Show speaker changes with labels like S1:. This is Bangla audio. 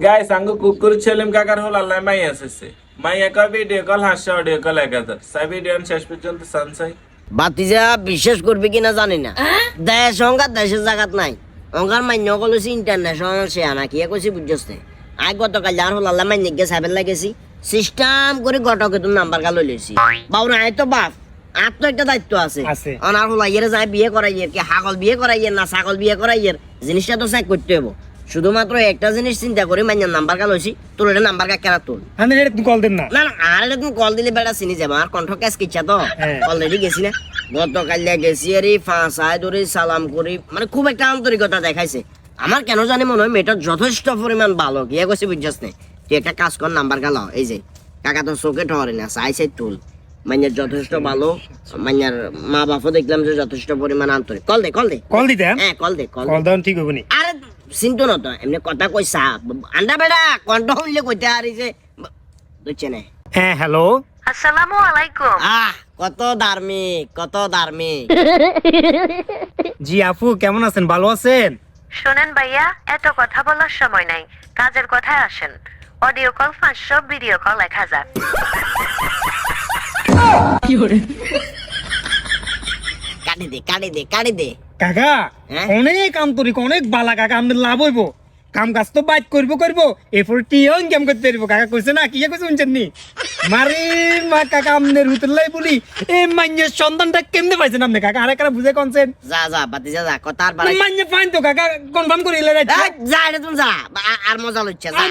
S1: গাইস আঙ্গু কুকুর ছেলেম কাকার হল আল্লাহ মাই এসেছে মাই একা ভিডিও কল হাসা অডিও কল 1000 সাই ভিডিও শেষ পর্যন্ত সানসাই
S2: বাতিজা বিশ্বাস করবে কিনা জানি না দেশ সংঘাত দেশের জায়গাত নাই অঙ্গার মান্য কলেছি ইন্টারন্যাশনাল সে আনা কি কইছি বুঝছতে আই গতকাল যার হল আল্লাহ মাইন্য গে সাবেল লাগেছি সিস্টেম করে গটকে তুমি নাম্বার গা লই লইছি বাউরা আই তো বাপ আর তো একটা দায়িত্ব আছে অনার হল আইয়ের যায় বিয়ে করাইয়ের কি হাগল বিয়ে করাইয়ের না ছাগল বিয়ে করাইয়ের জিনিসটা তো চেক করতে হবে শুধুমাত্র একটা জিনিস চিন্তা করে মাইনের নাম্বার গা লইছি তোর এটা নাম্বার গা কেনা তোর
S3: আমি এটা তুমি কল দেন না
S2: না না আর এটা তুমি কল দিলে বেড়া চিনি যাবো আর কণ্ঠ ক্যাশ কিচ্ছা তো অলরেডি গেছি না গতকাল গেছি আর ফাঁসায় ধরে সালাম করি মানে খুব একটা আন্তরিকতা দেখাইছে আমার কেন জানি মনে হয় মেয়েটা যথেষ্ট পরিমাণ ভালো গিয়ে গেছি বুঝছস না তুই একটা কাজ কর নাম্বার গা লাও এই যে কাকা তো চোখে ঠরে না চাইছে তুল মাইনের যথেষ্ট ভালো মাইনের মা বাপও দেখলাম যে যথেষ্ট পরিমাণ আন্তরিক কল দে
S3: কল দিতে
S2: হ্যাঁ কল দে
S3: কল দাও ঠিক হবে নি
S2: আরে চিন্তা না তো এমনি কথা কইসা আন্ডা বেড়া কণ্ঠ হইলে কইতে আর যে বুঝছে না
S3: হ্যাঁ হ্যালো
S4: আসসালামু আলাইকুম।
S2: কত ধার্মিক
S3: জি আপু কেমন আছেন ভালো আছেন
S4: শোনেন ভাইয়া, এত কথা বলার সময় নাই, কাজের কথায় আসেন। Audio call 500, video call 1000।
S2: কাটি দে
S3: কাকা
S2: হ্যাঁ?
S3: অনেক আন্তরিক অনেক বালা কাকা আমাদের লাভ হইব কাম কাজ তো বাইট করবো এরপর টিও ইনকাম করতে পারবো কাকা কইছে না কি কইছে শুনছেন নি মারি মা কাকা আমনের হুতলাই বলি এই মাইনের সন্তানটা কেমনে পাইছেন আপনি কাকা আরে কারা বুঝে কোনছেন
S2: যা বাতি যা কথা আর বাড়াই
S3: মাইনে পাইন তো কাকা কনফার্ম করিলে
S2: যা এটা তুমি যা আর মজা লইছে যা